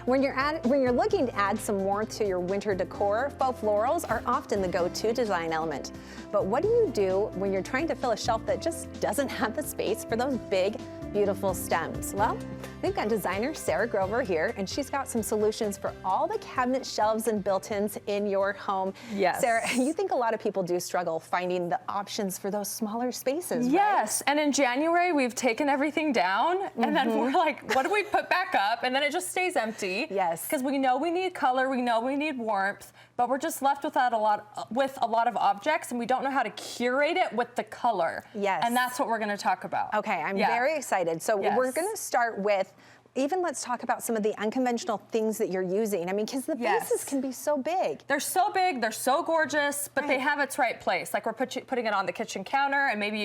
When you're looking to add some warmth to your winter decor, faux florals are often the go-to design element. But what do you do when you're trying to fill a shelf that just doesn't have the space for those big, beautiful stems? Well, we've got designer Sarah Grover here, and she's got some solutions for all the cabinet shelves and built-ins in your home. Yes. Sarah, you think a lot of people do struggle finding the options for those smaller spaces, yes, right? And in January, we've taken everything down, and then we're like, what do we put back up? And then it just stays empty. Yes. Because we know we need color, we know we need warmth, but we're just left with a lot of objects, and we don't know how to curate it with the color. Yes. And that's what we're gonna talk about. Okay, I'm very excited. So we're gonna start with, let's talk about some of the unconventional things that you're using. I mean, because the bases can be so big. They're so big, they're so gorgeous, but they have its right place. Like we're putting it on the kitchen counter and maybe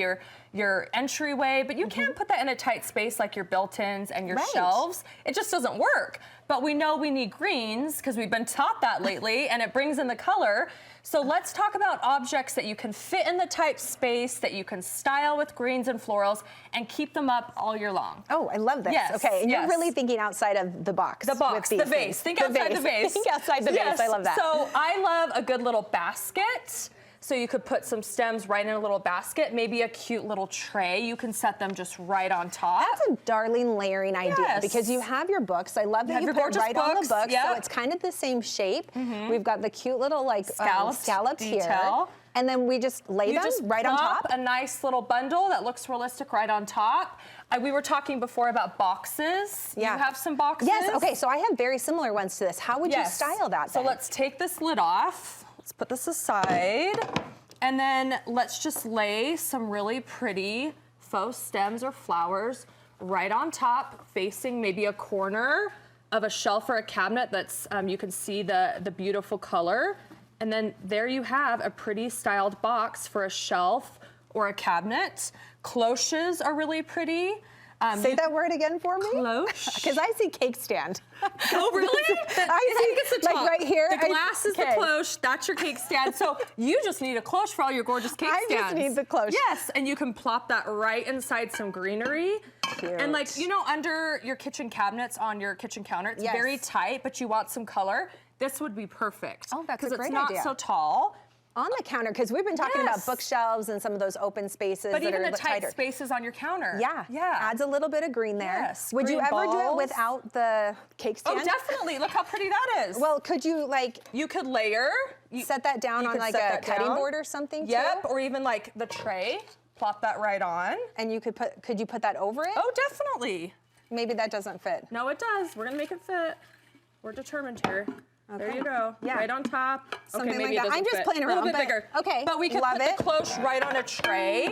your entryway, but you can't put that in a tight space like your built-ins and your shelves. It just doesn't work. But we know we need greens because we've been taught that lately, and it brings in the color. So let's talk about objects that you can fit in the tight space, that you can style with greens and florals, and keep them up all year long. Oh, I love this. Yes, okay, and you're really thinking outside of the box. The box, the vase. Think outside the vase. Think outside the vase. I love that. So I love a good little basket. So you could put some stems right in a little basket, maybe a cute little tray. You can set them just right on top. That's a darling layering idea because you have your books. I love that you put it right on the book, so it's kind of the same shape. We've got the cute little like scallops here. And then we just lay them right on top. A nice little bundle that looks realistic right on top. We were talking before about boxes. You have some boxes? Yes, okay, so I have very similar ones to this. How would you style that then? So let's take this lid off. Let's put this aside, and then let's just lay some really pretty faux stems or flowers right on top, facing maybe a corner of a shelf or a cabinet that's, you can see the beautiful color. And then there you have a pretty styled box for a shelf or a cabinet. Cloches are really pretty. Say that word again for me. Cloche. Because I see cake stand. Oh, really? I think it's the top. Like right here. The glass is the cloche. That's your cake stand. So you just need a cloche for all your gorgeous cake stands. I just need the cloche. Yes, and you can plop that right inside some greenery. Cute. And like, you know, under your kitchen cabinets on your kitchen counter, it's very tight, but you want some color. This would be perfect. Oh, that's a great idea. Because it's not so tall. On the counter, because we've been talking about bookshelves and some of those open spaces that are even the tighter. tight spaces on your counter. Yeah, adds a little bit of green there. Yes, would you ever do it without the cake stand? Oh, definitely. Look how pretty that is. Well, could you like... You could layer. Set that down on like a cutting board or something too? Yep, or even like the tray. Plop that right on. And you could you put that over it? Oh, definitely. Maybe that doesn't fit. No, it does. We're gonna make it fit. We're determined here. Okay. There you go. Yeah. Right on top. Something like that. I'm just playing around. A little bit bigger. Okay. But we can put the cloche right on a tray.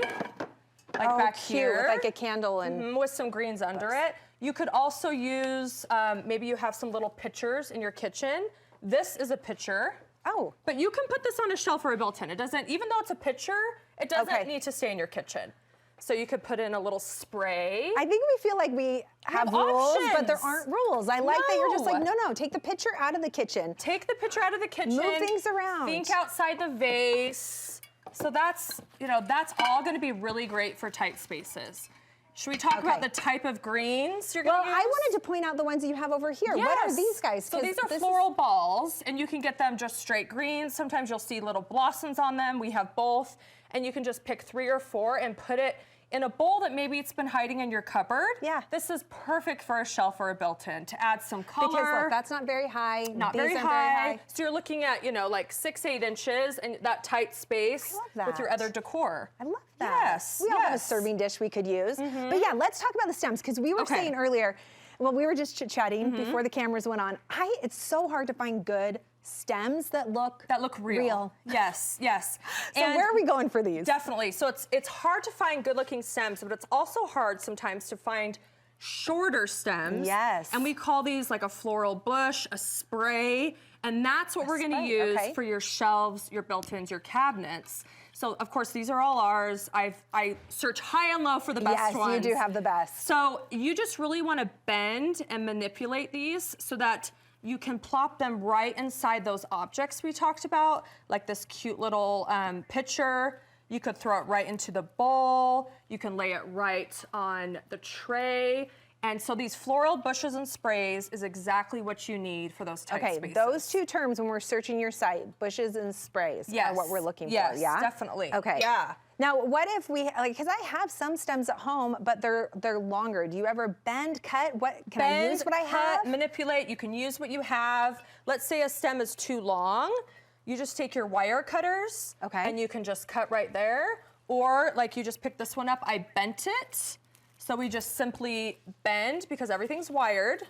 Like back here. With like a candle and... with some greens under it. You could also use, maybe you have some little pitchers in your kitchen. This is a pitcher. Oh. But you can put this on a shelf or a built-in. It doesn't, even though it's a pitcher, it doesn't need to stay in your kitchen. So you could put in a little spray. I think we feel like we have rules, but there aren't rules. I like that you're just like, no, take the pitcher out of the kitchen. Take the pitcher out of the kitchen. Move things around. Think outside the vase. So that's, you know, that's all gonna be really great for tight spaces. Should we talk about the type of greens you're gonna use? Well, I wanted to point out the ones that you have over here. Yes. What are these guys? So these are floral balls, and you can get them just straight greens. Sometimes you'll see little blossoms on them. We have both. And you can just pick 3 or 4 and put it in a bowl that maybe it's been hiding in your cupboard. Yeah. This is perfect for a shelf or a built-in to add some color. Because look, that's not very high. Not very high. So you're looking at, you know, like 6-8 inches and that tight space with your other decor. I love that. Yes. We all have a serving dish we could use. But yeah, let's talk about the stems, because we were saying earlier, well, we were just chit-chatting before the cameras went on. It's so hard to find good stems that look real. Yes, yes. So where are we going for these? Definitely. So it's hard to find good looking stems, but it's also hard sometimes to find shorter stems. Yes. And we call these like a floral bush, a spray, and that's what we're gonna use for your shelves, your built-ins, your cabinets. So of course these are all ours. I search high and low for the best ones. Yes, you do have the best. So you just really wanna bend and manipulate these so that you can plop them right inside those objects we talked about, like this cute little pitcher. You could throw it right into the bowl. You can lay it right on the tray. And so these floral bushes and sprays is exactly what you need for those tight spaces. Okay, those two terms when we're searching your site, bushes and sprays, are what we're looking for, yeah? Yes, definitely. Okay. Yeah. Now, what if we, like, because I have some stems at home, but they're longer. Do you ever bend, cut? Can I use what I have? Manipulate, you can use what you have. Let's say a stem is too long. You just take your wire cutters, and you can just cut right there. Or like you just picked this one up, I bent it. So we just simply bend, because everything's wired,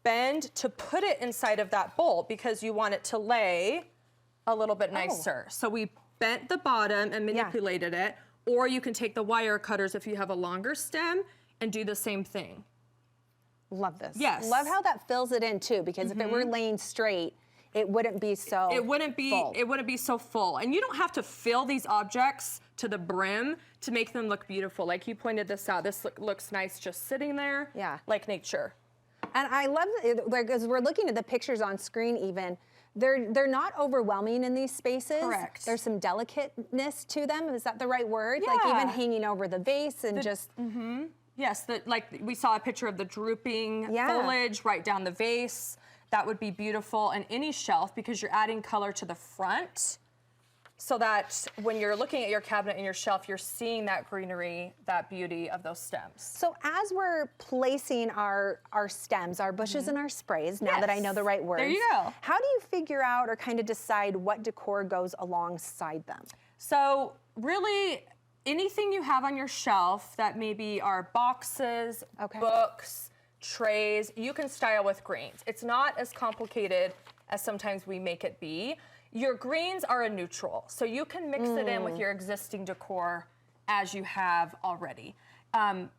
bend to put it inside of that bowl because you want it to lay a little bit nicer. So we bent the bottom and manipulated it, or you can take the wire cutters if you have a longer stem and do the same thing. Love this. Yes. Love how that fills it in too, because if it were laying straight, it wouldn't be so It wouldn't be so full. And you don't have to fill these objects to the brim to make them look beautiful. Like you pointed this out. This looks nice just sitting there. Yeah. Like nature. And I love it, like, as we're looking at the pictures on screen even, they're not overwhelming in these spaces. Correct. There's some delicateness to them. Is that the right word? Yeah. Like even hanging over the vase and just... Yes, like we saw a picture of the drooping foliage right down the vase. That would be beautiful on any shelf because you're adding color to the front so that when you're looking at your cabinet and your shelf, you're seeing that greenery, that beauty of those stems. So as we're placing our stems, our bushes and our sprays, now that I know the right words, there you go. How do you figure out or kind of decide what decor goes alongside them? So really, anything you have on your shelf that maybe are boxes, books, trays, you can style with greens. It's not as complicated as sometimes we make it be. Your greens are a neutral, so you can mix it in with your existing decor as you have already.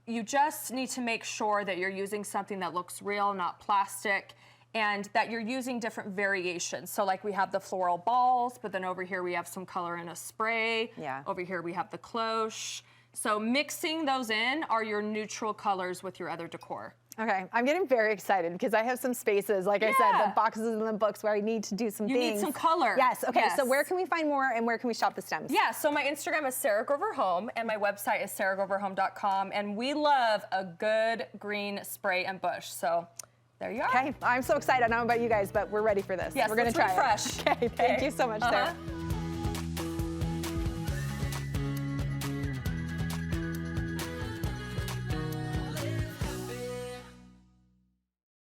You just need to make sure that you're using something that looks real, not plastic, and that you're using different variations. So like we have the floral balls, but then over here we have some color in a spray. Yeah. Over here we have the cloche. So mixing those in are your neutral colors with your other decor. Okay, I'm getting very excited because I have some spaces, like I said, the boxes and the books where I need to do some things. You need some color. Yes, okay, so where can we find more and where can we shop the stems? Yeah, so my Instagram is Sarah Grover Home and my website is sarahgroverhome.com, and we love a good green spray and bush, so there you are. Okay, I'm so excited. I don't know about you guys, but we're ready for this. Yes, we're gonna try refresh. it. Okay, thank you so much, Sarah.